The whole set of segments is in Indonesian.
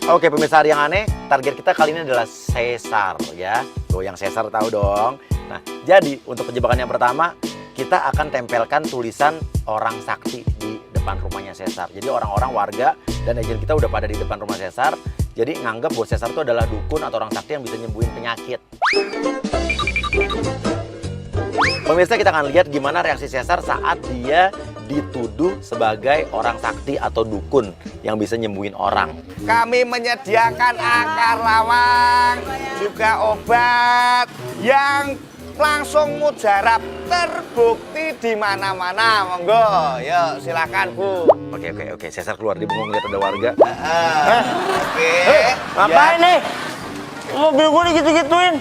Oke pemirsa Hari Yang Aneh, target kita kali ini adalah sesar ya. Tuh yang sesar tahu dong. Nah jadi untuk penjebakan yang pertama, kita akan tempelkan tulisan orang sakti di depan rumahnya Sesar. Jadi orang-orang warga dan agen kita udah pada di depan rumah Sesar. Jadi nganggap bahwa Sesar itu adalah dukun atau orang sakti yang bisa nyembuhin penyakit. Pemirsa, kita akan lihat gimana reaksi Sesar saat dia dituduh sebagai orang sakti atau dukun yang bisa nyembuhin orang. Kami menyediakan akar lawang, juga obat yang langsung mujarab, terbukti di mana-mana. Monggo, yuk silakan Bu. Oke, Sesar keluar, dia bengong lihat ada warga. Oke. Ngapain nih? Mobil gue digitu-gituin.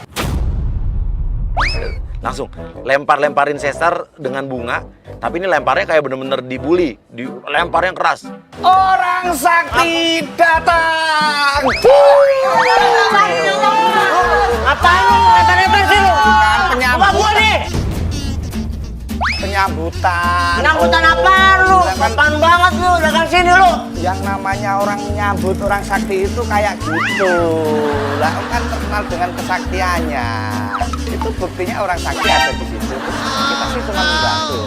Langsung lempar-lemparin Sesar dengan bunga, tapi ini lemparnya kayak bener-bener dibully, lemparnya keras. Orang sakti datang. Ngapain lu? Lempar-lempar sih lu. Apa gua nih? Penyambutan. Penyambutan apa lu? Sopan banget lu, datang sini lu. Yang namanya orang menyambut orang sakti itu kayak gitu. Lah kan terkenal dengan kesaktiannya. Itu buktinya orang sakti ada di situ. Kita sih cuma membantu.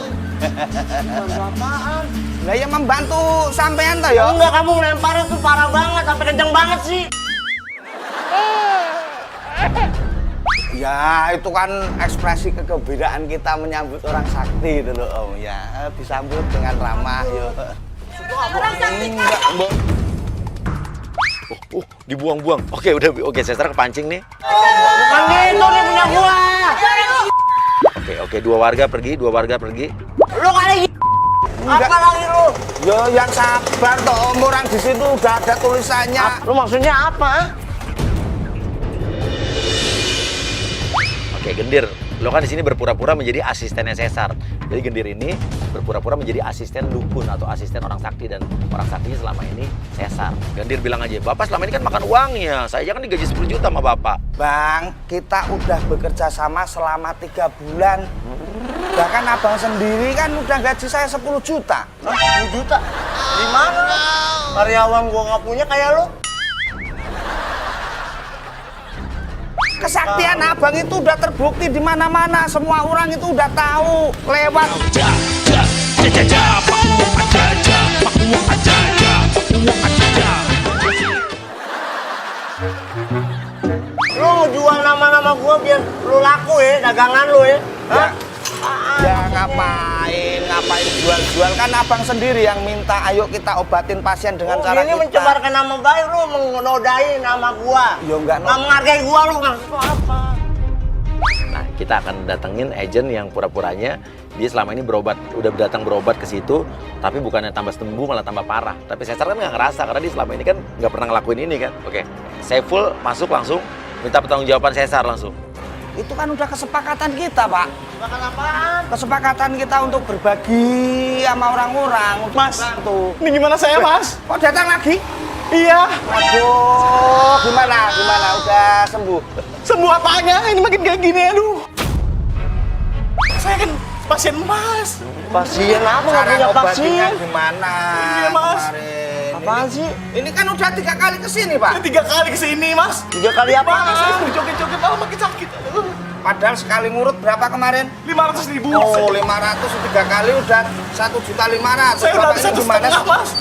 Apaan? Lah ya membantu sampean toh ya. Enggak, kamu lemparnya tuh parah banget, sampai kenceng banget sih. Ya itu kan ekspresi kegembiraan kita menyambut orang sakti itu loh Om ya. Disambut dengan ramah yo. Orang sakti. Mbak. Dibuang-buang. Oke, Sesar kepancing nih. Bukan gitu nih punya gua. Oke, dua warga pergi. Lu kali apa lagi lu? Yo yang sabar toh Om, orang di situ udah ada tulisannya. Lu maksudnya apa? Oke, Gendir, lo kan di sini berpura-pura menjadi asistennya Sesar. Jadi Gendir ini berpura-pura menjadi asisten dukun atau asisten orang sakti, dan orang saktinya selama ini Sesar. Gendir bilang aja, Bapak selama ini kan makan uangnya, saya kan digaji 10 juta sama Bapak. Bang, kita udah bekerja sama selama 3 bulan. Bahkan abang sendiri kan udah gaji saya 10 juta. 10 juta? Di mana? Karyawan gua nggak punya kayak lu. Kesaktian abang itu udah terbukti di mana-mana. Semua orang itu udah tahu lewat. Lu ngejual nama-nama gua biar lu laku ya, dagangan lu ya. Hah? Ya ngapain jual-jual, kan abang sendiri yang minta ayo kita obatin pasien dengan cara ini kita. mencemarkan nama baik, lu menodai nama gua. Ya enggak Nggak menghargai gua lu kan. Apa? Nah, kita akan datengin agent yang pura-puranya dia selama ini udah datang berobat ke situ, tapi bukannya tambah sembuh malah tambah parah. Tapi Sesar kan nggak ngerasa karena dia selama ini kan nggak pernah ngelakuin ini kan. Oke, Saiful masuk langsung, minta pertanggungjawaban Sesar langsung. Itu kan udah kesepakatan kita, Pak. Makan apaan? Kesepakatan kita untuk berbagi sama orang-orang. Mas, bantu. ini gimana saya, Mas? Kok datang lagi? Iya, Aduh, gimana? Udah sembuh? sembuh apanya? Ini makin kayak gini, aduh. Saya kan pasien Mas. Pasien apa? Nggak Cara punya ngobatinnya pasien. gimana? Iya, Mas. Kemarin. Apaan sih? Ini kan udah 3 kali kesini, Pak. Saya 3 kali kesini, Mas. 3 kali apa? Saya joget-joget malah makin sakit. Aduh. Padahal sekali ngurut berapa kemarin? 500.000. Oh, 500 3 kali udah 1.500.000. Saya udah habis 1,5, Mas.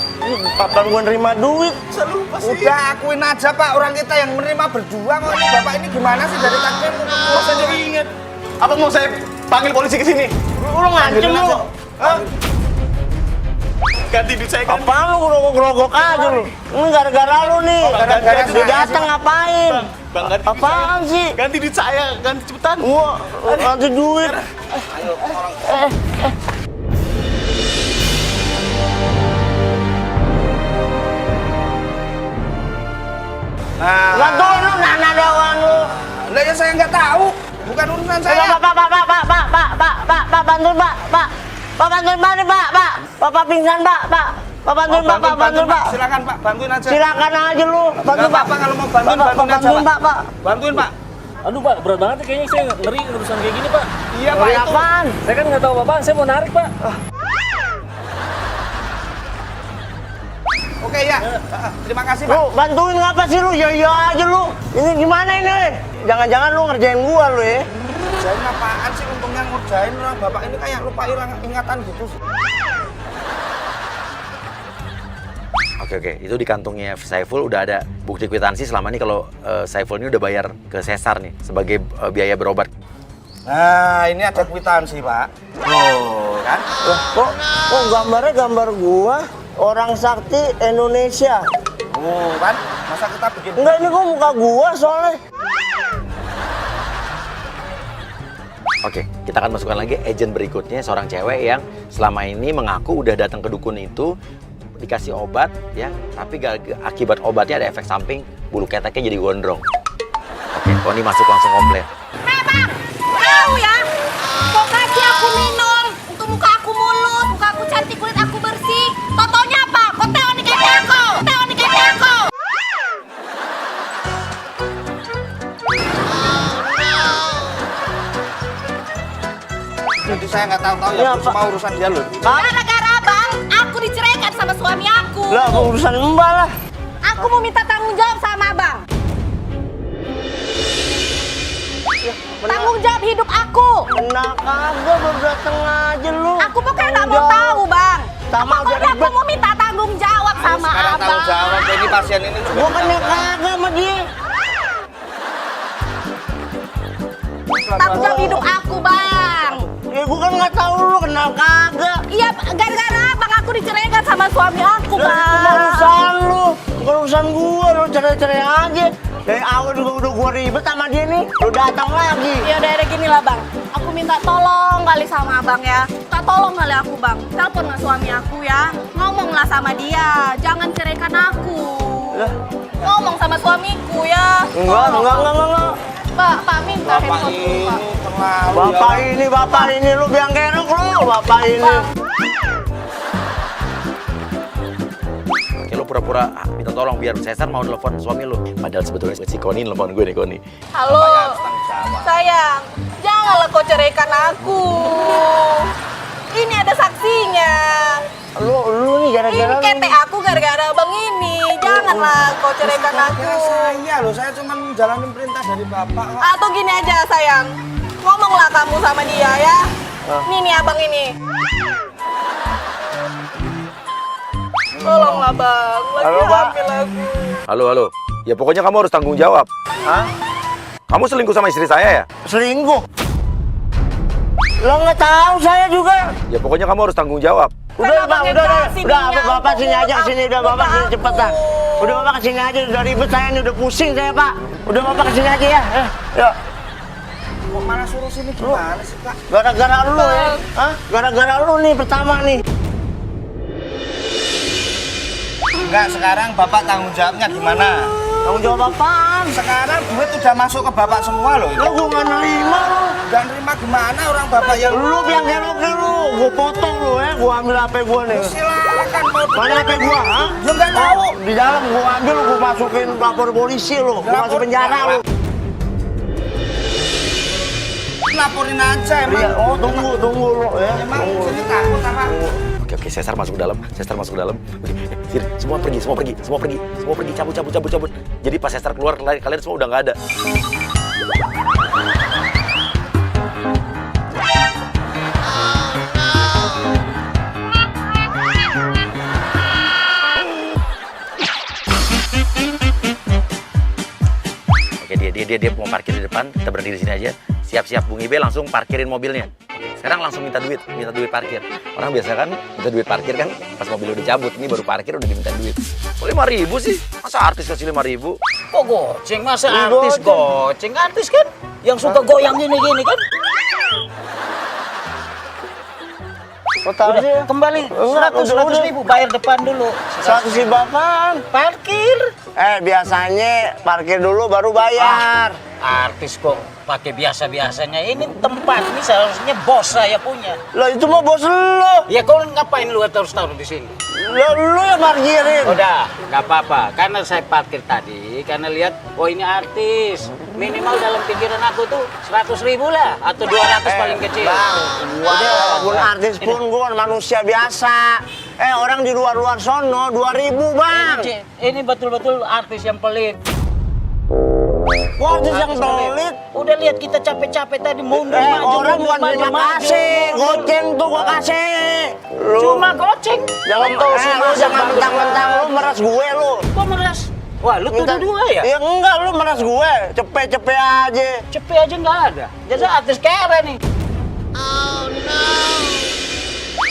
Kapan gua nerima duit? Saya lupa sih. Udah akuin aja, Pak, orang kita yang menerima berdua kok. Ini Bapak ini gimana sih dari tadi? Mas, saya jadi inget. Apa mau saya panggil polisi ke sini? Lu ngancem lu. Hah? Ganti duit saya kan. Apaan lu gerogok aja lu? Ini gara-gara lu nih. Oh, gara-gara Lu saya. datang ngapain? Bang, ganti duit Apaan saya. sih? Ganti duit saya, ganti cepetan. Wah, ganti duit. Ayo, orang. Nah, Bantuin lu, nana doang lu. lah ya saya nggak tahu. Bukan urusan saya. Pak, bantuin Pak, bantuin Pak nih Pak, Bapak pingsan Pak, Pak bantuin Pak, bantuin Pak. Silakan Pak, bantuin aja. Silakan aja lu, bantuin Pak. Apa kalau mau bantuin, Pak, bantuin aja, bantuin Pak. Bantuin Pak. Aduh Pak, berat banget kayaknya, saya ngeri urusan kayak gini Pak. Iya Pak, Ngeri itu. apaan? Saya kan nggak tahu Bapak, saya mau narik Pak. Oke ya. Terima kasih, Pak. Lu bantuin ngapa sih lu? Ya iya aja lu. Ini gimana ini? Jangan-jangan lu ngerjain gua lu ya? Ngerjain apaan sih? Untungnya ngerjain orang bapak ini kayak lupa hilang ingatan gitu. Oke, itu di kantongnya Saiful udah ada bukti kwitansi selama ini kalau Saiful ini udah bayar ke Cesar nih sebagai biaya berobat. Nah, ini ada kwitansi, Pak. Oh, kan? Loh, kok gambarnya gambar gua? Orang sakti Indonesia. Oh, kan? Masa kita bikin... Enggak, ini kok muka gua soalnya. Oke, kita akan masukkan lagi agent berikutnya, seorang cewek yang selama ini mengaku udah datang ke dukun itu, dikasih obat ya, tapi akibat obatnya ada efek samping, bulu keteknya jadi gondrong. Oke, Koni masuk langsung komplain. Hei bang, tahu ya? Kok kasih aku minum untuk muka aku mulus, muka aku cantik, kulit aku bersih. Totonya apa? Kok teo nih kayak aku? Teo nih kayak aku? Jadi saya nggak tahu-tahu ya, Ya, Bu, semua urusan dia loh. Gara-gara bang, aku diceraikan sama suami aku. Lah, urusan mbak lah. Aku mau minta tanggung jawab sama abang. Tanggung jawab hidup aku. Kena kagak baru dateng aja lu. Aku pokoknya nggak mau tahu bang. Sama udah Pokoknya aku ribet. mau minta tanggung jawab sama Sekarang tahu abang. jawab, ini pasien ini juga. Gua kena kagak sama dia. Tanggung jawab hidup aku bang. Ya gua kan nggak tahu lu kenal kagak. Iya, gara-gara bang aku diceraikan sama suami aku Lah, itu mah bang. urusan lu, bukan urusan gua. Lu cerai-cerai aja. Dari awal juga udah gua ribet sama dia nih. Lu datang lagi. Ya udah gini lah bang. Aku minta tolong kali sama abang ya. Minta tolong kali aku bang. Telepon lah suami aku ya. Ngomonglah sama dia. Jangan ceraikan aku. Lah. Ngomong sama suamiku ya. Enggak. Pak minta Bapak handphone ini Pak. terlalu Bapak ini lu biang kerok lu. Bapak ini. Bang. Oke, lu pura-pura minta tolong biar Cesar mau telepon suami lu. Padahal sebetulnya si Koni nelfon gue nih, Koni. Halo. Sayang, janganlah kau ceraikan aku. Ini ada saksinya. Lu nih Ini gara-gara lu. ketek aku gara-gara abang ini. Janganlah kau ceraikan aku. Saya loh, saya cuma menjalani perintah dari bapak kok. Atau gini aja sayang, ngomonglah kamu sama dia ya. Nih abang ini. Tolonglah bang, lagi Halo, Pak. hamil aku. Halo. Ya pokoknya kamu harus tanggung jawab. Hah? Kamu selingkuh sama istri saya ya? Selingkuh? Lo nggak tahu saya juga. Ya pokoknya kamu harus tanggung jawab. Udah, Kenapa Bang, nggak udah, kasih udah, minyak Bapak sini aja, untuk sini udah Bapak sini cepet dah. Udah Bapak kesini aja, udah ribet saya ini, udah pusing saya Pak. Udah Bapak kesini aja ya. Yuk. Kok malah suruh sini gimana sih, Pak? Gara-gara lu ya. Hah? Gara-gara lu nih pertama nih. Enggak, sekarang bapak tanggung jawabnya gimana? Tanggung jawab apaan? Sekarang duit udah masuk ke bapak semua loh. Lo gua nggak nerima lu. Dan nerima gimana orang bapak yang... Lu biang kerok lu. Gua potong lu ya. Gua ambil HP gua nih. Silakan mau... Mana HP gua? Hah? Ya nggak tahu. Di dalam gua ambil, gua masukin lapor polisi lu. Gua masuk penjara lu. Laporin aja emang. Iya, oh tunggu lu ya. Emang Tunggu. sini takut apa? Oke, Cesar masuk ke dalam. Oke, sini, semua pergi, cabut. Jadi pas Cesar keluar, kalian semua udah nggak ada. Oke, dia mau parkir di depan. Kita berdiri di sini aja. Siap-siap, Bung Ibe langsung parkirin mobilnya. Sekarang langsung minta duit parkir. Orang biasa kan minta duit parkir kan pas mobil udah cabut, ini baru parkir udah diminta duit. Kok 5.000 sih? Masa artis kasih 5.000? Kok goceng? Masa artis goceng? Artis kan yang suka goyang gini-gini kan? Udah, Kembali Enggak, 100 ribu, bayar depan dulu. 100 ribu apaan? Parkir. Biasanya parkir dulu baru bayar. Artis kok pakai biasa-biasanya. Ini tempat, ini seharusnya bos saya punya. Lah itu mah bos lu. Ya kau ngapain lu terus taruh di sini? Lah lu yang parkirin. Udah, nggak apa-apa. Karena saya parkir tadi, karena lihat, oh ini artis. Minimal dalam pikiran aku tuh 100 ribu lah, atau 200 paling kecil. Bang, gua Udah, pun artis pun gua manusia biasa. Orang di luar-luar sono 2.000 bang. Ini betul-betul artis yang pelit. Wah, artis yang pelit. Udah lihat kita capek-capek tadi mundur Orang bukan terima kasih, goceng tuh gua kasih. Cuma goceng. Jangan lu jangan mentang-mentang lu meras gue lu. Kok meras? Wah, lu tuh dua ya? Ya enggak, lu meras gue. Cepet-cepet aja. Cepet aja nggak ada. Jasa artis kere nih.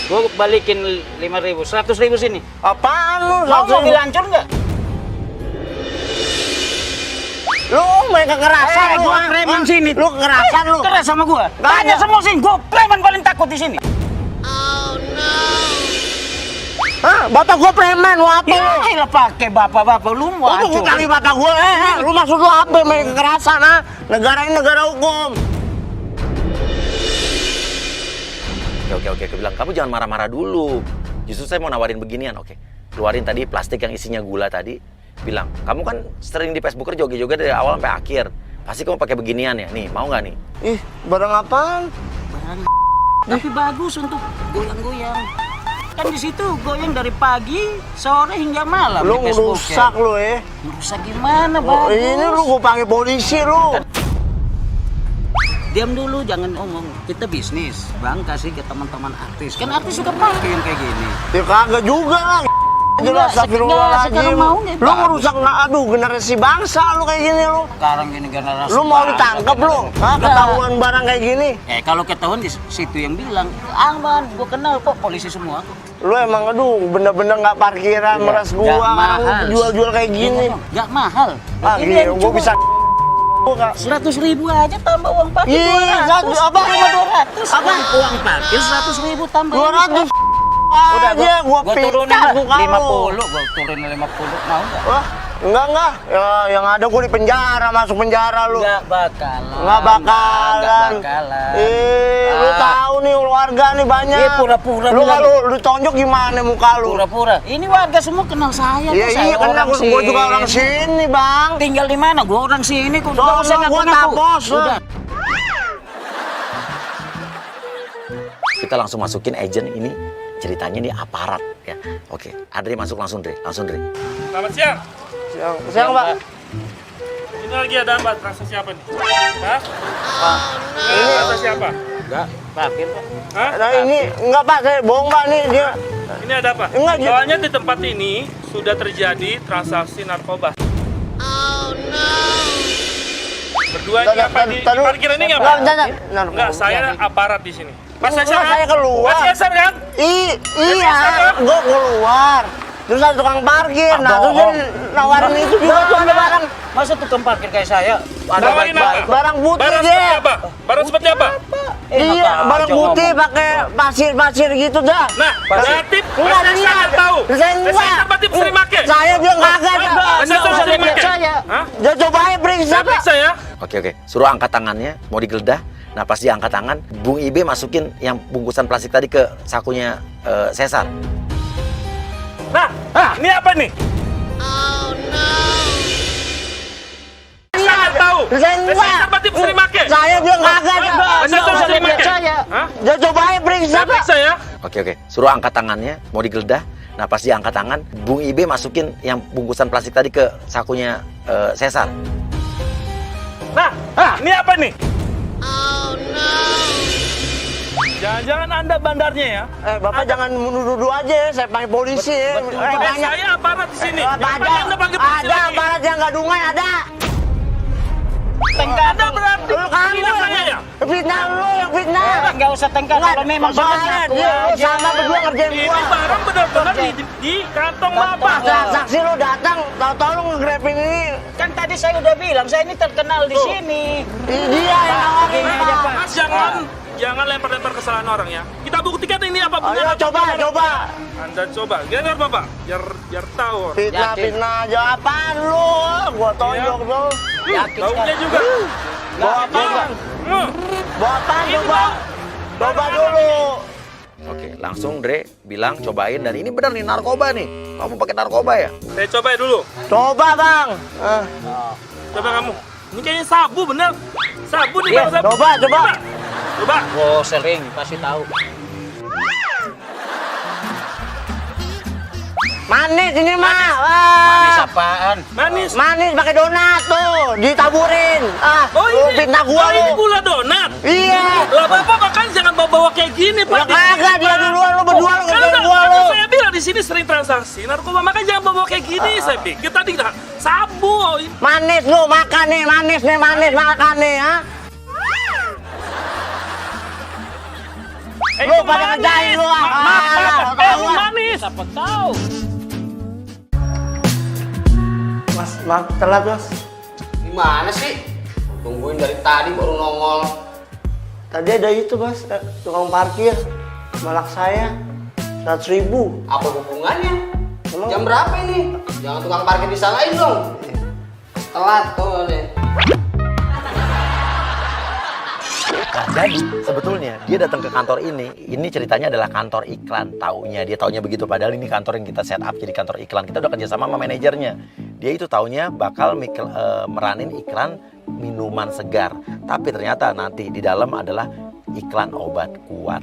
Gue balikin 5.000, 100.000 sini. Apaan lu? Mau mobil hancur nggak? Lu main kekerasan lu. Gua preman sini. Lu kekerasan lu. Keras sama gua. Nggak Tanya ada. semua sini. Gua preman paling takut di sini. Hah? Bapak gua preman, lu apa lu? Ya, pakai bapak-bapak lu mau Lu hancur. kali bapak gua, lu maksud lu apa main kekerasan, ha? Negara ini negara hukum. Oke, aku bilang, kamu jangan marah-marah dulu. Justru saya mau nawarin beginian, oke. Keluarin tadi plastik yang isinya gula tadi. Bilang, kamu kan sering di Facebooker joget-joget dari awal sampai akhir. Pasti kamu pakai beginian ya? Nih, mau nggak nih? Ih, barang apaan? Tapi bagus untuk goyang-goyang. Kan di situ goyang dari pagi, sore hingga malam Lu di Facebook. ngerusak lu ya. Ngerusak gimana, Oh, bagus. ini lu gua panggil polisi lu. Diam dulu, jangan ngomong. Kita bisnis, Bang, kasih ke teman-teman artis. Kan artis suka pakai yang kayak gini. Ya kagak juga lah. Jelas, astagfirullahaladzim. sekarang mau nih, Lu bagus. ngerusak, aduh, generasi bangsa lu kayak gini lu. Sekarang gini generasi. Lu mau ditangkap lu? Hah, ketahuan barang kayak gini? Kalau ketahuan di situ yang bilang, Bang, gua kenal kok polisi semua. Lu emang aduh bener-bener nggak parkiran meras gua, Nggak orang mahal. jual-jual kayak gini. Nggak mahal. Ah, Ini gila, yang gua cuma bisa 100.000 aja tambah uang parkir Ih, 200. apa? Cuma 200. Apa? Uang parkir 100.000 tambah. 200 Udah aja gua turunin pikat muka lu. 50, gua turunin 50, mau nggak? Wah, enggak. Ya, yang ada gua di penjara, masuk penjara lu. Nggak bakalan. Nggak bakalan. Nggak bakalan. Lu tahu nih warga nih banyak. Iya, pura-pura Lu bilang. kalau lu tonjok gimana muka lu? Pura-pura. Ini warga semua kenal saya. Iya, kok. Saya iya kan orang gua juga sini. orang sini, Bang. Tinggal di mana? Gua orang sini kok. Sono, Nggak usah gua ngaku-ngaku. tapos. Udah. Kita langsung masukin agent ini, ceritanya nih aparat ya. Oke, Adri masuk langsung Dre. Selamat siang. Siang, Pak. Ini lagi ada apa? Transaksi apa nih? Hah? Ini transaksi apa? Enggak, parkir, Pak. Hah? Nah, ini enggak, Pak, saya bohong, Pak, nih dia. Ini ada apa? Enggak, Soalnya di tempat ini sudah terjadi transaksi narkoba. Berdua ini apa di parkiran ini nggak, Pak? Enggak, saya aparat di sini. Pas Enggak, Cesar, saya keluar. Pas Cesar kan? Iya, gua keluar. Terus ada tukang parkir. Nah, terus dia nawarin itu juga tuh ada barang. Masa tukang parkir kayak saya? Ada Nawarin baik-baik. apa? Barang putih Barang dia. seperti apa? Barang seperti apa? Iya, enak barang aja putih ngomong. pakai pasir-pasir gitu dah. Nah, berarti Enggak, Mas Cesar dia nggak tahu. Saya Mas enggak. Cesar berarti sering make. Saya bilang kagak. Mas Cesar sering make. Saya. Hah? Ya coba aja periksa, Saya Pak. periksa ya. Oke, suruh angkat tangannya, mau digeledah. Nah, pas dia angkat tangan, Bung Ibe masukin yang bungkusan plastik tadi ke sakunya Cesar. Nah, ini apa nih? Saya nggak tahu. Saya Mas enggak. Cesar berarti sering make. Saya bilang kagak. Mas Cesar sering make. Saya. Hah? Ya coba aja periksa, Saya Pak. periksa ya. Oke, suruh angkat tangannya, mau digeledah. Nah, pas dia angkat tangan, Bung Ibe masukin yang bungkusan plastik tadi ke sakunya Cesar. Nah, ini apa nih? Jangan-jangan Anda bandarnya ya? Bapak jangan menuduh aja ya, saya panggil polisi ya. Banyak. Saya aparat di sini. Ada, Ngapain Anda panggil polisi ada lagi? aparat yang gadungan ada. Anda berarti Lu kamu menghina saya ya? fitnah lu yang fitnah. Enggak usah tengkar kalau memang benar soalnya ngaku dia lu aja. sama berdua ngerjain Ini gua. barang benar-benar di kantong Bapak. Saksi lu datang, tahu-tahu lu nge-grabin ini. Kan tadi saya udah bilang saya ini terkenal di sini. Dia yang nawarin, Gini aja, Pak. Mas, jangan lempar-lempar kesalahan orang ya. Kita buktikan ini apa Ayo benar. coba. Anda coba. Dengar Bapak, biar tahu. Fitnah aja apaan lu? Gua tonjok Iya. tuh. Yakin Baunya sekali. juga. Bawa apaan? Hmm. Bawa apaan Ini coba? bau. Coba dulu. Oke, langsung Dre bilang cobain dan ini benar nih narkoba nih. Kamu pakai narkoba ya? Saya coba ya dulu. Coba, Bang. Coba kamu. Ini kayaknya sabu bener. Sabu nih Iya, Bang, sabu. coba. Coba. Oh, sering kasih tahu. Manis ini mah. Manis apaan? Manis. Manis pakai donat tuh, ditaburin. Oh lu ini, fitnah gua ini lu. gula donat. Iya. Lah Bapak makan jangan bawa-bawa kayak gini, Ya Pak. kagak, dia duluan, lu berdua lu Kan kerjain gua lu. saya bilang di sini sering transaksi narkoba, makanya jangan bawa kayak gini. Saya pikir tadi sabu. Manis lu, makan nih, manis makan nih, ha? Lu itu pada manis. ngejahin lu, Itu manis. Siapa tahu? Mas, maaf telat mas. Gimana sih? Tungguin dari tadi baru nongol. Tadi ada itu mas, tukang parkir malak saya 100.000. Apa hubungannya? Emang? Jam berapa ini? Jangan tukang parkir disalahin dong. Telat tuh nih. Nah, jadi sebetulnya dia datang ke kantor ini ceritanya adalah kantor iklan. Dia taunya begitu, padahal ini kantor yang kita set up jadi kantor iklan. Kita udah kerjasama sama manajernya. Dia itu taunya bakal meranin iklan minuman segar. Tapi ternyata nanti di dalam adalah iklan obat kuat.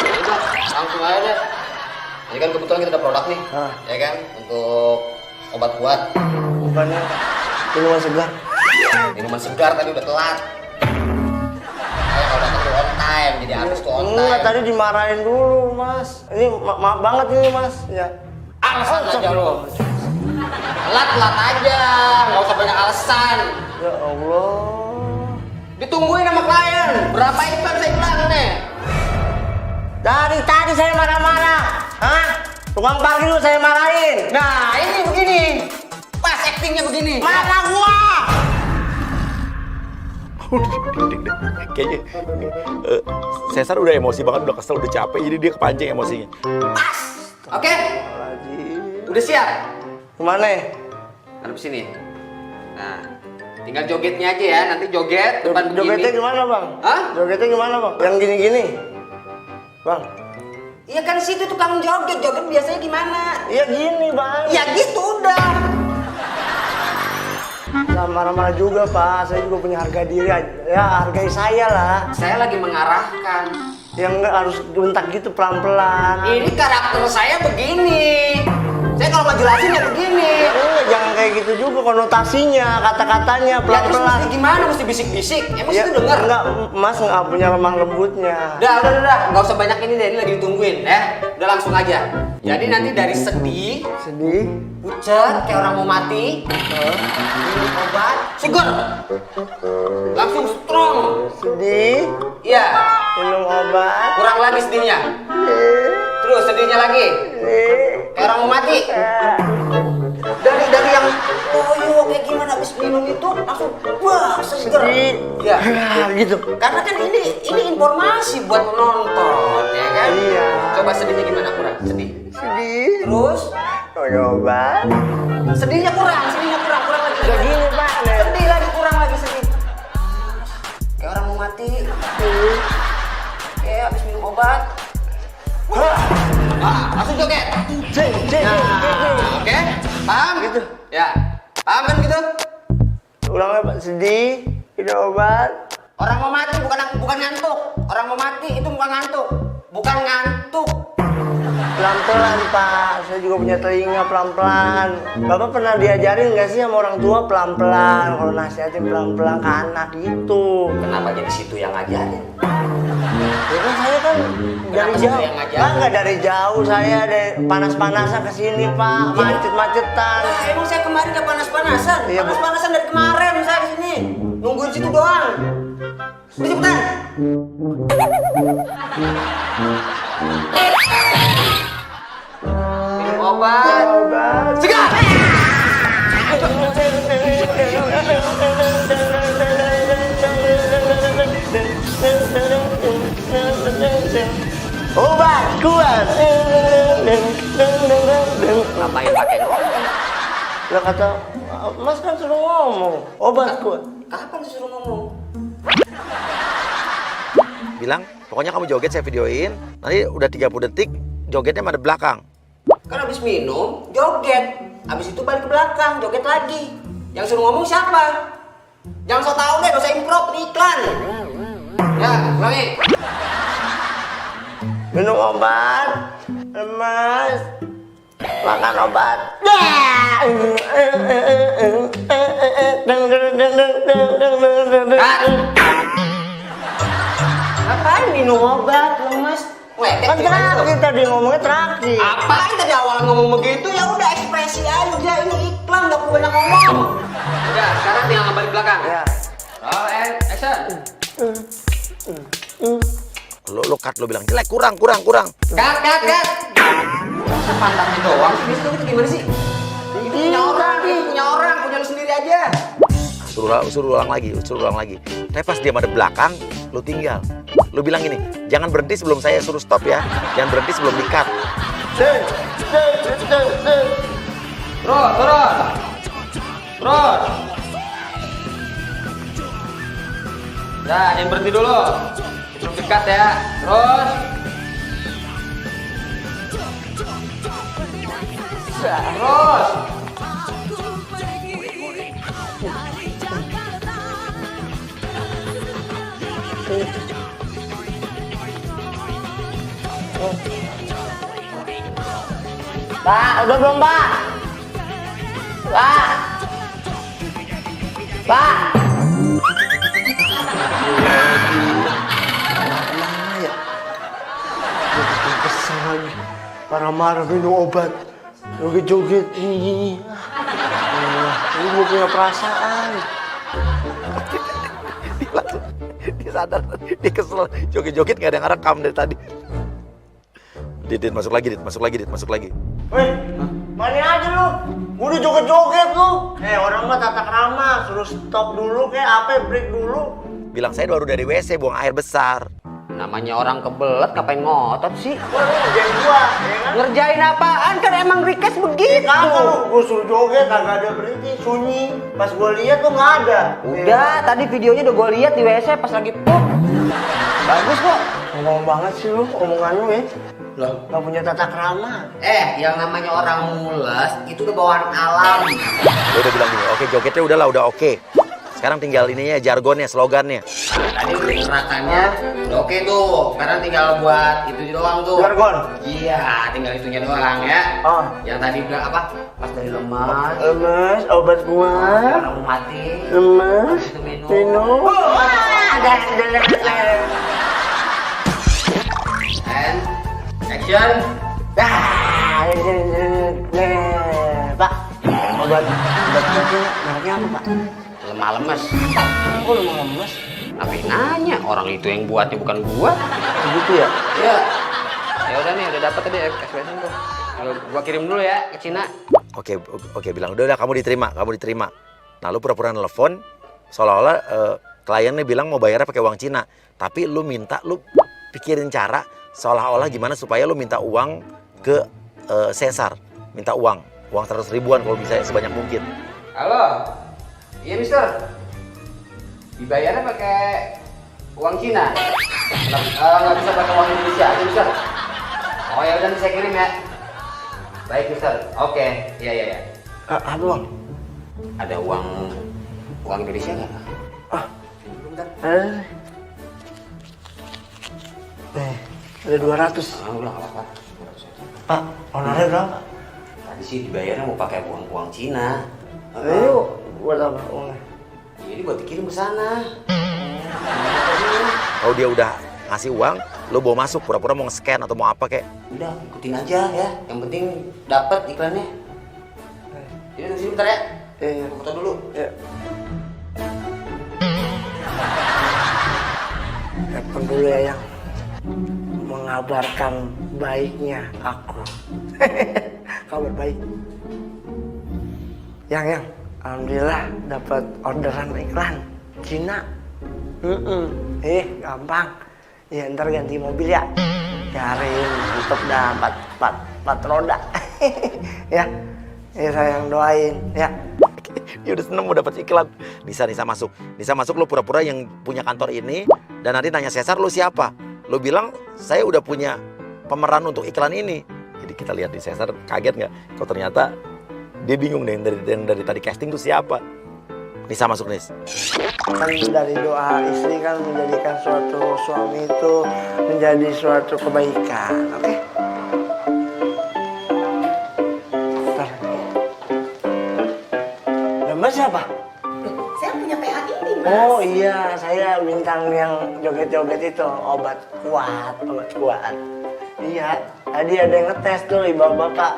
Udah, langsung aja deh. Ini kan kebetulan kita ada produk nih, ya kan? Untuk obat kuat. Bukannya minuman segar. Minuman segar tadi udah telat. Kayak kalau datang tuh on time, jadi artis tuh on Enggak, time. tadi dimarahin dulu mas. Ini maaf banget ini mas. Ya. Alasan aja lo. Telat aja, nggak usah banyak alasan. Ya Allah. Ditungguin sama klien. Berapa iklan saya bilang nih? Dari tadi saya marah-marah. Hah? Tukang parkir lu saya marahin. Nah ini begini. Pas actingnya begini. Marah gua. Kayaknya Cesar udah emosi banget, udah kesel, udah capek, jadi dia kepancing emosinya. Pas. Oke. Udah siap? Kemana? Hadap sini. Nah, tinggal jogetnya aja ya. Nanti joget depan begini. Jogetnya gimana bang? Hah? Jogetnya gimana bang? Yang gini-gini? Bang? Iya kan situ tukang joget. Joget biasanya gimana? Iya gini bang. Ya gitu udah. Nah, marah-marah juga pak, saya juga punya harga diri. Ya hargai saya lah. Saya lagi mengarahkan. Yang enggak harus bentak gitu pelan-pelan. Ini karakter saya begini. Saya kalau mau jelasin ya begini. Enggak, jangan kayak gitu juga konotasinya, kata-katanya Ya terus pelan-pelan. mesti gimana? Mesti bisik-bisik. Emang Ya, situ denger? enggak, mas nggak punya lemah lembutnya. Udah. Nggak usah banyak ini deh. Ini lagi ditungguin ya. Udah langsung aja. Jadi nanti dari sedih, Sedih. pucet kayak orang mau mati, minum obat, seger, langsung strong. Sedih. Iya, Minum obat. kurang lagi sedihnya. Terus sedihnya lagi, kayak orang mau mati. Dari yang loyo kayak gimana habis minum itu langsung wah seger. Sedih. Iya. Gitu. Karena kan ini informasi buat penonton, ya kan? Iya. Coba sedihnya gimana kurang? Sedih. Sedih. Terus Minum obat. sedihnya kurang lagi. Udah gini pak. Sedih lagi, kurang lagi sedih. Kayak orang mau mati. Kayak habis minum obat. Langsung joget. Nah, oke? Paham? Gitu. Ya. Paham kan gitu? Ulangnya pak, sedih. Minum obat. Orang mau mati bukan ngantuk. Orang mau mati itu bukan ngantuk. Bukan ngantuk. Pelan-pelan pak, saya juga punya telinga pelan-pelan. Bapak pernah diajarin nggak sih sama orang tua pelan-pelan? Kalau nasihatin pelan-pelan ke anak gitu. Kenapa jadi situ yang ngajarin? Ya kan saya kan dari Kenapa jauh. saya yang ngajarin? Pak nggak dari jauh, saya dari panas-panasan ke sini pak, macet-macetan. Nah, emang saya kemarin gak panas-panasan? Iya, Bu. Panas-panasan dari kemarin saya di sini. Nungguin situ doang. Udah cepetan. Minum obat. Segar. Obat kuat. Ngapain pakai Ya kata Mas kan suruh ngomong obat kuat. Kapan disuruh ngomong? Bilang, pokoknya kamu joget saya videoin, nanti udah 30 detik, jogetnya ada belakang. Kan habis minum, joget. Habis itu balik ke belakang, joget lagi. Yang suruh ngomong siapa? Jangan so tau deh, gak usah improv, ini iklan. Ya, ulangi. Minum obat. Mas. makan obat. Ngapain minum obat, lemes? Kan terakhir tadi ngomongnya terakhir. Apaan tadi awal ngomong begitu? Ya udah ekspresi aja, ini iklan nggak perlu banyak ngomong. Udah, sekarang tinggal ngebalik belakang. Ya. Roll and action. Lo cut, lo bilang jelek, kurang. Cut. Masa pantatnya doang sih? Biasanya itu gimana sih? Punya orang, punya lu sendiri aja. Suruh ulang lagi. Tapi pas dia madep belakang, lo tinggal. Lo bilang gini, jangan berhenti sebelum saya suruh stop ya. Jangan berhenti sebelum di-cut. Terus. Nah, jangan berhenti dulu. Belum dekat ya. Terus. Terus. Pak, udah belum, Pak? Pak. Kemana ya? Gue bikin kesel lagi. Marah-marah minum obat. Joget-joget ini. Ini gue punya perasaan. Dia sadar, dia kesel. Joget-joget gak ada yang ngerekam dari tadi. Dit, masuk lagi. Weh, mana aja lu? Gue udah joget-joget lu. Orang mah tata krama, suruh stop dulu kayak break dulu. Bilang saya baru dari WC buang air besar. Namanya orang kebelet, ngapain ngotot sih? Wah, lu ngerjain gua, ya kan? Ngerjain apaan? Kan emang request begitu. Kagak lu, gua suruh joget, kagak ada berhenti, sunyi. Pas gua lihat tuh nggak ada. Udah, tadi videonya udah gue lihat di WC pas lagi pup. Bagus kok. Ngomong banget sih lu, omongan lu ya. Loh, nggak punya tata krama. Yang namanya orang mules itu udah bawaan alam. Dia udah bilang gini, oke jogetnya udahlah, udah oke. Sekarang tinggal ininya, jargonnya, slogannya. Tadi udah gerakannya udah oke tuh. Sekarang tinggal buat itu doang tuh. Jargon? Iya, tinggal itunya doang ya. Oh. Yang tadi bilang apa? Pas dari lemas. Lemes, obat gua. Orang mati. Lemes, Itu minum. Ada. And action. Pak, obat mereknya apa, Pak? Lemah lemes. Kok lu lemes? Ngapain nanya? Orang itu yang buatnya bukan gua. Gitu ya? Iya. Ya udah nih, udah dapat tadi expression tuh. Gua kirim dulu ya ke Cina. Oke, bilang udah kamu diterima. Nah, lu pura-pura nelfon seolah-olah kliennya bilang mau bayarnya pakai uang Cina, tapi lu pikirin cara seolah-olah gimana supaya lu minta uang ke Cesar, minta uang 100 ribuan kalau bisa sebanyak mungkin. Halo. Iya, Mister. Dibayarnya pakai uang Cina. Nggak bisa pakai uang Indonesia aja, Mister. Oh ya udah, saya kirim ya. Baik, Mister. Oke. Iya. Apa, Bang? Ada uang Indonesia nggak? Bentar. Ada 200. Udah nggak apa-apa. Pak, honornya berapa? Tadi sih dibayarnya mau pakai uang Cina. Ayo, buat apa uangnya? Jadi buat dikirim ke sana. Kalau dia udah ngasih uang, lu bawa masuk pura-pura mau nge-scan atau mau apa kek. Udah, ikutin aja ya. Yang penting dapat iklannya. Jadi tunggu sini bentar ya. Iya. Foto dulu. Ya. Telepon dulu ya, Yang. Mengabarkan baiknya aku. Kabar baik. Yang. Alhamdulillah dapat orderan iklan Cina. Gampang. Ya ntar ganti mobil ya. Cariin mantep dapat 4 roda. Ya sayang doain ya. Dia udah seneng mau dapat iklan. Nisa masuk lu pura-pura yang punya kantor ini dan nanti nanya Cesar lu siapa. Lu bilang saya udah punya pemeran untuk iklan ini. Jadi kita lihat di Cesar kaget nggak? Kalau ternyata dia bingung deh yang dari tadi casting tuh siapa. Nisa masuk, Nis. Kan dari doa istri kan menjadikan suatu suami itu menjadi suatu kebaikan, oke? siapa? Saya punya PA ini, Mas. Oh iya, saya bintang yang joget-joget itu, obat kuat. Iya, tadi ada yang ngetes tuh di bawah bapak.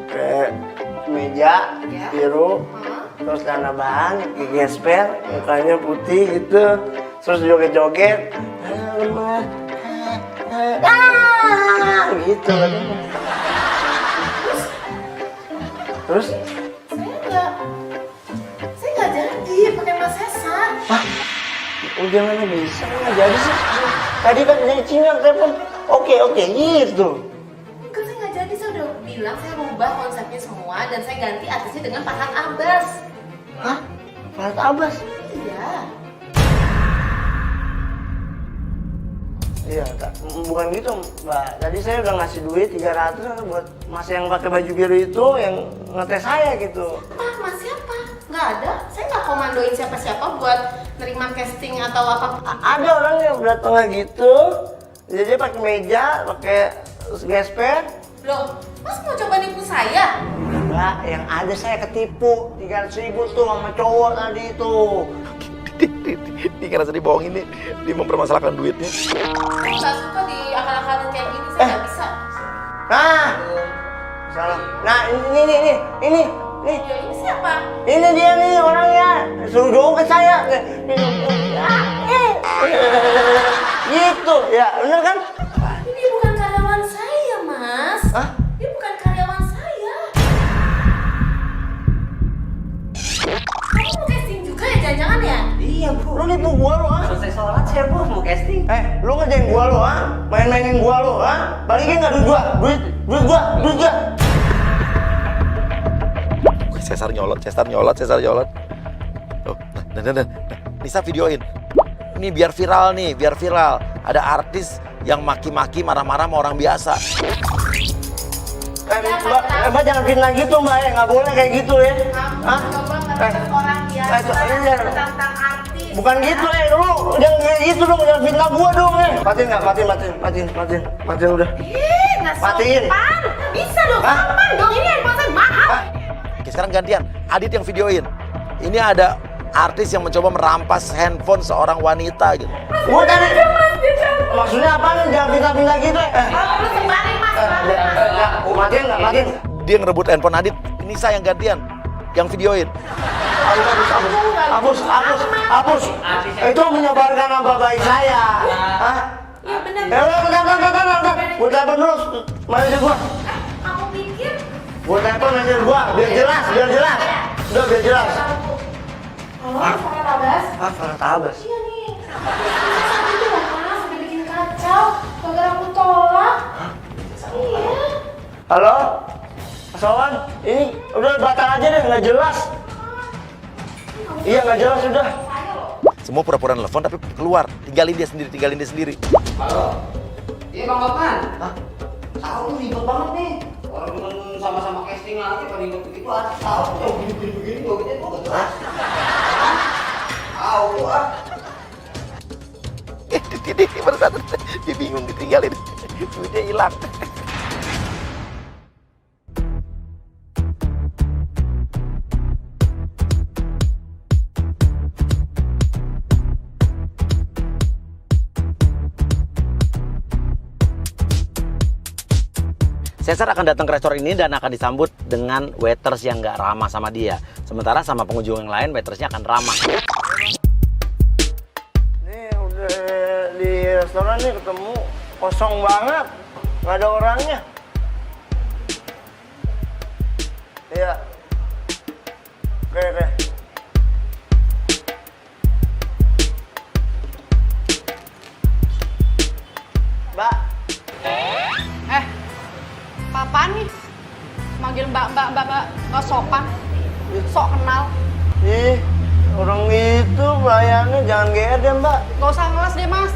Ke meja biru, terus celana bahan, gesper, mukanya putih gitu, terus joget-joget. Gitu katanya. Terus? Saya nggak jadi pakai Mas Cesar. Gimana bisa nggak jadi sih? Tadi kan dari Cina telepon, oke gitu. Enggak, saya nggak jadi. Saya udah bilang saya rubah konsepnya semua dan saya ganti artisnya dengan Farhad Abbas. Hah? Farhad Abbas? Iya. Iya, bukan gitu Mbak. Tadi saya udah ngasih duit 300 buat mas yang pakai baju biru itu yang ngetes saya gitu. Mas siapa? Nggak ada. Saya nggak komandoin siapa-siapa buat nerima casting atau apa. Ada orang yang datang gitu, jadi pakai meja, pakai gesper. Loh, Mas mau coba nipu saya? Mbak, yang ada saya ketipu 300.000 tuh sama cowok tadi itu. Dia ngerasa dibohongin nih, dia mempermasalahkan duitnya. Saya nggak suka di akal-akalan kayak gini. Saya nggak bisa. Nah, salah. Nah ini. Ya, ini siapa? Ini dia nih orangnya, suruh joget saya. Gitu, ya bener kan? Ini bukan karyawan saya, Mas. Hah? Ini bukan karyawan saya. Kamu mau casting juga ya, jangan-jangan ya? Iya bro, lu nipu gua lo ah. Selesai sholat saya bro mau casting. Lu ngerjain gua lo ah, main-mainin gua lo ah. Balikin nggak duit gua, duit gua. Cesar nyolot. Tuh, nah. Nisa videoin. Ini biar viral nih, Ada artis yang maki-maki marah-marah sama orang biasa. Mbak jangan fitnah gitu mbak ya, nggak boleh kayak gitu ya. Hah? Coba meretas orang biasa, tentang artis. Bukan gitu lu jangan kayak gitu dong, jangan fitnah gua dong ya. Matiin udah. Ih, nggak Matiin. sopan. Bisa dong, Hah? sopan dong. Ini handphone saya mahal. Oke, sekarang gantian. Adit yang videoin. Ini ada artis yang mencoba merampas handphone seorang wanita gitu. Gua tadi. Maksudnya apa nih? Jangan fitnah gitu. Lu sembarin, Mas. Matiin nggak? Matiin. Dia ngerebut handphone Adit. Nisa yang gantian, yang videoin. Hapus. Itu menyebarkan nama baik saya. Hah? Iya benar. Bentar. Gua telepon dulu manajer gua. Kamu pikir? Gua telepon manajer gua, biar jelas. Udah biar jelas. Halo, Farhad Abbas. Farhad Abbas. Iya nih. Aku itu loh, Mas, udah bikin kacau. Gara-gara aku tolak. Iya. Halo? Mas Wawan, ini udah batal aja deh, nggak jelas. Iya, nggak jelas udah. Semua pura-pura nelfon tapi keluar. Tinggalin dia sendiri. Halo. Iya Bang Lukman. Hah? Tahu lu ribet banget nih. Orang cuma sama-sama casting aja pada ribet begitu ada tahu yang begini jogetnya gua enggak jelas. Tahu ah. Dia baru sadar, dia bingung ditinggalin. Duitnya hilang. Cesar akan datang ke restoran ini dan akan disambut dengan waiters yang nggak ramah sama dia. Sementara sama pengunjung yang lain, waitersnya akan ramah. Nih udah di restoran nih ketemu kosong banget, nggak ada orangnya. Iya. Oke. Mbak. Apaan nih? Manggil mbak nggak sopan. Sok kenal. Ih, orang itu pelayannya jangan GR deh mbak. Gak usah ngeles deh mas.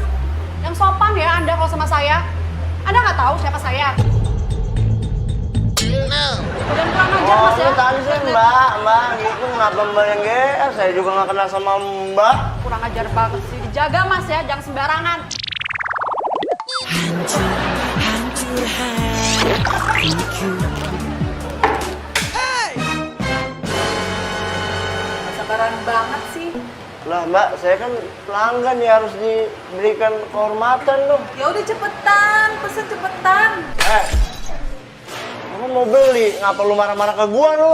Yang sopan ya Anda kalau sama saya. Anda nggak tahu siapa saya. Udah kurang ajar mas ya. Tadi sih mbak gitu kenapa mbak yang GR? Saya juga nggak kenal sama mbak. Kurang ajar banget sih. Dijaga mas ya, jangan sembarangan. Mbak, saya kan pelanggan ya, harus diberikan kehormatan dong. Ya udah cepetan, pesen cepetan. Aku mau beli, ngapa lu marah-marah ke gua lu?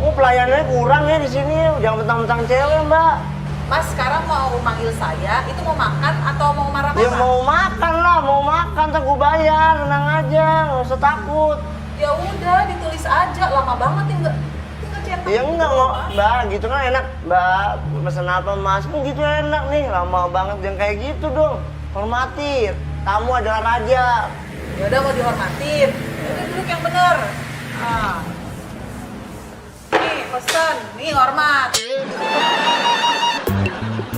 Oh, pelayanannya kurang ya di sini. Jangan mentang-mentang cewek, Mbak. Mas sekarang mau manggil saya, itu mau makan atau mau marah-marah? Ya mau makan lah, mau makan, ntar gua bayar, tenang aja, nggak usah takut. Ya udah, ditulis aja. Lama banget tinggal cetak. Ya enggak, Mbak, gitu kan enak. Mbak, pesan apa Mas? Kok gitu enak nih, lama banget. Jangan kayak gitu dong. Hormati, tamu adalah raja. Ya udah mau dihormatin. Ya udah duduk yang bener. Nah. Nih pesen, nih hormat.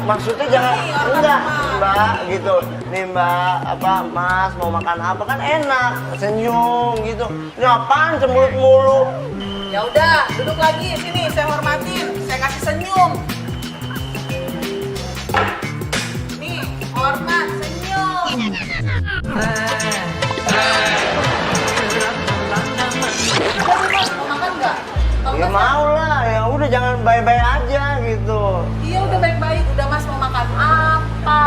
Maksudnya jangan, Nih, hormat enggak, sama. Mbak, gitu. Nih Mbak, apa Mas mau makan apa kan enak, senyum gitu. Ini apaan cemberut mulu? Ya udah, duduk lagi sini. Saya hormatin, saya kasih senyum. Nih, hormat, senyum. Mas, mau makan nggak? Kalau Ya nggak, mau lah, ya udah jangan baik-baik aja gitu. iya udah baik-baik. Udah Mas mau makan apa?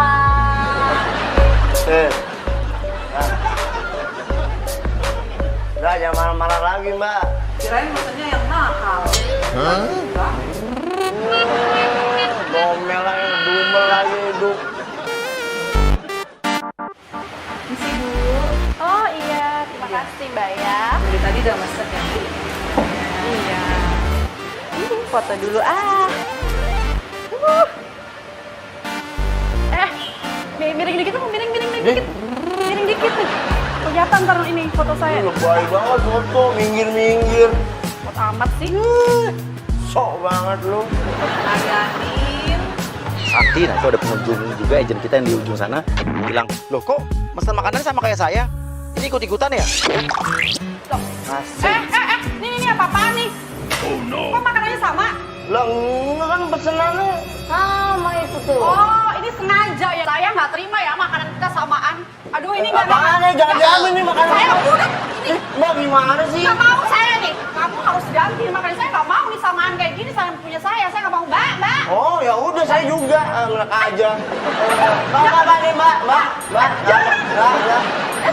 Udah jangan marah-marah lagi Mbak. Kirain maksudnya yang mahal. Gomel lagi, dumel lagi hidup. Misi dulu. Oh iya, terima kasih Mbak ya. Dari tadi udah mesen ya. Iya. Ini foto dulu ah. Miring dikit dong, miring dikit. Miring dikit nih. Kelihatan ntar ini foto saya. Lebay banget foto, minggir-minggir. Foto amat sih. Sok banget lu. Layanin. Sakti, nah itu ada pengunjung juga, agent kita yang di ujung sana bilang, loh kok pesan makanan sama kayak saya? Ini ikut-ikutan ya? Asik. Ini apa-apaan nih? Oh no. Kok makanannya sama? Lah enggak kan pesenannya sama itu tuh. Oh, ini sengaja ya. Saya nggak terima ya makanan kita samaan. Aduh, ini nggak Apaan ya? Jangan diambil nih makanan. Saya udah ini Mbak gimana sih? nggak mau saya nih. Kamu harus ganti makanan saya nggak mau nih samaan kayak gini. Saya punya saya nggak mau Mbak. Oh ya udah saya juga ngelak aja. Mbak nih Mbak.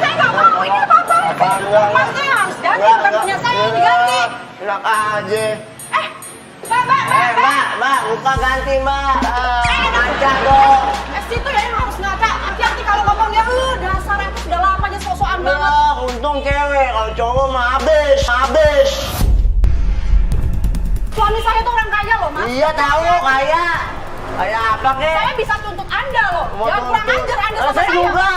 Saya nggak mau. Ini apa-apa. Mas saya harus ganti. Bukan punya saya yang diganti. Enak aja. Mbak. Buka ganti Mbak. Ngaca dong. Situ ya yang harus ngaca. Hati-hati kalau ngomong ya. Dasarnya tuh udah lama aja sok-sokan banget. Lah, untung cewek. Kalau cowok mah habis. Suami saya tuh orang kaya loh, Mas. Iya tahu kaya. Kaya apa kek? Saya bisa tuntut Anda loh. Mau Jangan kurang tuntut. ajar Anda sama Saya saya. juga.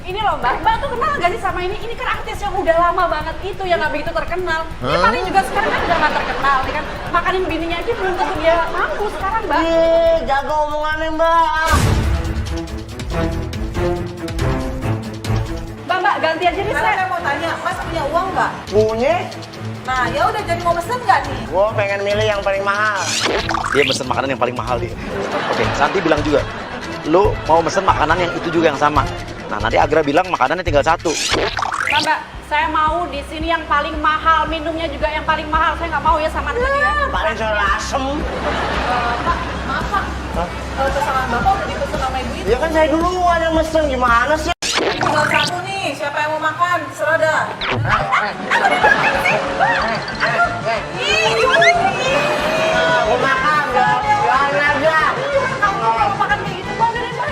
Ini loh Mbak tuh kenal gak nih sama ini? Ini kan artis yang udah lama banget itu yang gak begitu terkenal. Ini paling juga sekarang kan udah gak terkenal, nih kan makanin bininya aja belum tentu dia mampu sekarang Mbak. Jaga omongannya Mbak. Mbak ganti aja nih Sekarang saya. saya mau tanya, Mas punya uang nggak? Punya? Nah, ya udah jadi mau mesen nggak nih? Gua pengen milih yang paling mahal. Dia mesen makanan yang paling mahal dia. Oke, Santi bilang juga, lu mau mesen makanan yang itu juga yang sama. Nah, nanti Agra bilang makanannya tinggal satu. Mbak, saya mau di sini yang paling mahal, minumnya juga yang paling mahal. Saya nggak mau ya sama dengan dia. Paling soal asem. Pak, maaf Pak. Pesanan Bapak udah dipesan sama Ibu itu. Ya kan saya duluan yang mesen, gimana sih? Tinggal satu nih, siapa yang mau makan? Terserah dah. Mau makan, jalan aja. Kamu kalau makan kayak gitu, Mbak, udah deh, Mbak.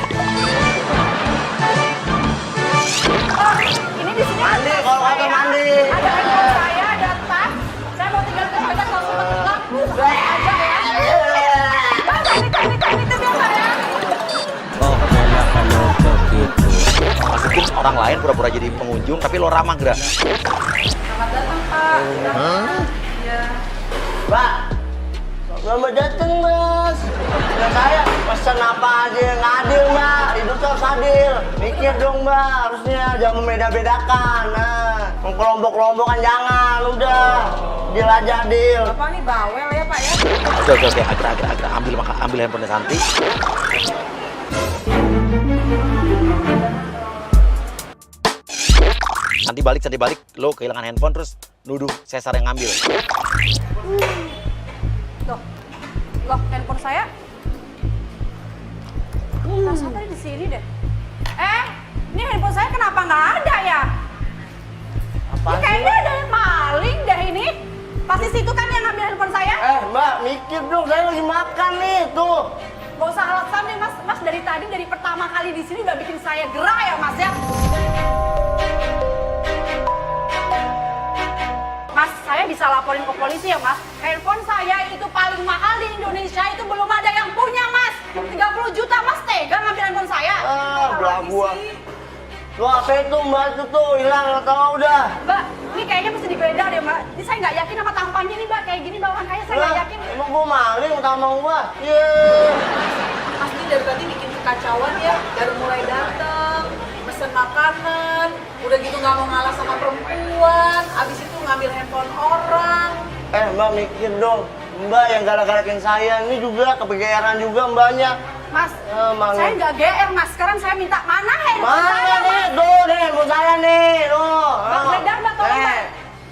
Ini di sini Mandi, ada kalau kata saya, mandi. Ada handphone saya, ada tas. Saya mau tinggal ke toilet langsung mati lampu. Aja ya. Mbak, cantik biasa ya. Masukin orang lain pura-pura jadi pengunjung, tapi lo ramah, Gra. Selamat datang Pak. Iya. Mbak, selamat datang Mas. Ya saya pesan apa aja yang adil Mbak. Hidup tuh harus adil. Mikir dong Mbak, harusnya jangan membeda-bedakan. Nah, kelompok-kelompokan jangan, udah. Adil aja adil. Bapak nih bawel ya Pak ya. Oke, Agra, ambil handphonenya Santi. Santi balik, lo kehilangan handphone terus nuduh Cesar yang ngambil. Tuh. Loh, handphone saya? Perasaan tadi di sini deh. Ini handphone saya kenapa nggak ada ya? Ini kayaknya ada yang maling deh ini. Pasti situ kan yang ngambil handphone saya? Mbak, mikir dong, saya lagi makan nih, tuh. Gak usah alasan nih mas, mas dari tadi, dari pertama kali di sini udah bikin saya gerah ya mas ya. Mas, saya bisa laporin ke polisi ya mas. Handphone saya itu paling mahal di Indonesia, itu belum ada yang punya mas. 30 juta mas tega ngambil handphone saya. Belagu. Lu apa itu mbak itu tuh, hilang nggak tahu udah. Mbak, ini kayaknya mesti digeledah deh mbak. Ini saya nggak yakin sama tampannya nih mbak, kayak gini bawaan kayak saya nggak yakin. Emang gua maling tampang gua? Mas ini dari tadi bikin kekacauan ya, dari mulai datang, pesen makanan, udah gitu nggak mau ngalah sama perempuan, abis itu ngambil handphone orang. Mbak mikir dong, mbak yang galak-galakin saya ini juga kepikiran juga mbaknya. Mas, saya nggak GR mas, sekarang saya minta mana handphone Mana saya nih? mas? Tuh nih handphone saya nih, tuh. Mbak, geledah mbak, tolong mbak.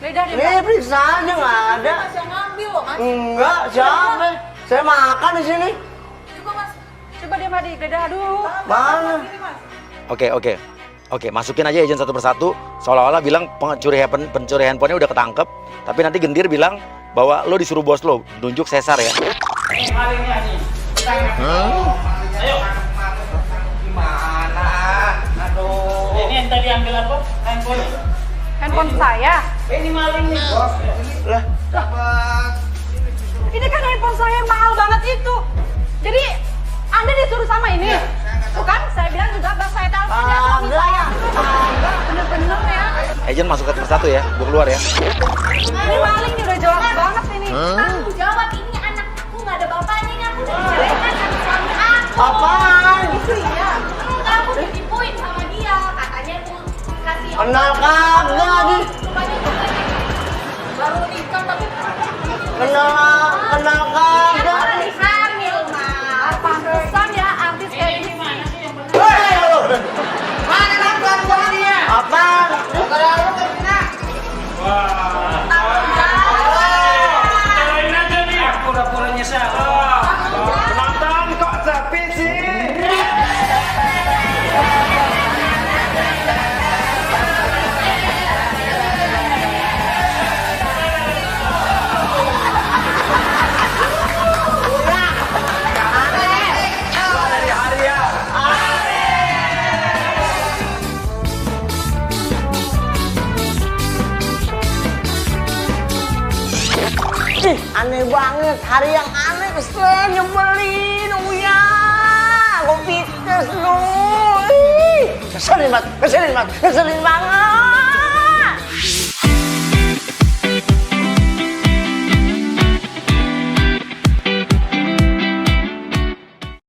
Geledah deh Nih mbak. periksa aja nggak ada. Mas yang ngambil loh mas. Enggak, siapa? Saya makan di sini. Coba mas, coba dia mbak digeledah, aduh. Mana? Oke, masukin aja agent satu persatu. Seolah-olah bilang pencuri handphonenya udah ketangkep. Tapi nanti Gendir bilang bahwa lo disuruh bos lo nunjuk Cesar ya. Malingnya nih. Ayo. Gimana? Aduh. Ini yang tadi ambil apa? Handphone. Handphone saya. Ini malingnya. Lah, Dapat. Ini kan handphone saya yang mahal banget itu. Jadi Anda disuruh sama ini? Bukan, saya bilang juga bahwa saya tahu ini suami saya. Bener-bener ya. Agent masuk satu persatu ya, gue keluar ya. Ini maling nih udah jelas banget ini. Tanggung jawab, ini anak aku nggak ada bapaknya, ini aku udah diceraikan sama suami aku. apaan? Itu iya. Aku ditipuin sama dia, katanya aku kasih Kenal kagak nih? rupanya baru nikah tapi Kenal kagak? lagi hamil mas. Pantesan ya artis kayak ini. Mana nonton gua dia? Apaan? Carain aja nih. Pura-pura nyesal. Penonton kok sepi sih? Aneh banget, hari yang aneh kesel, nyebelin, uya, kopi tes lu, keselin banget, keselin banget.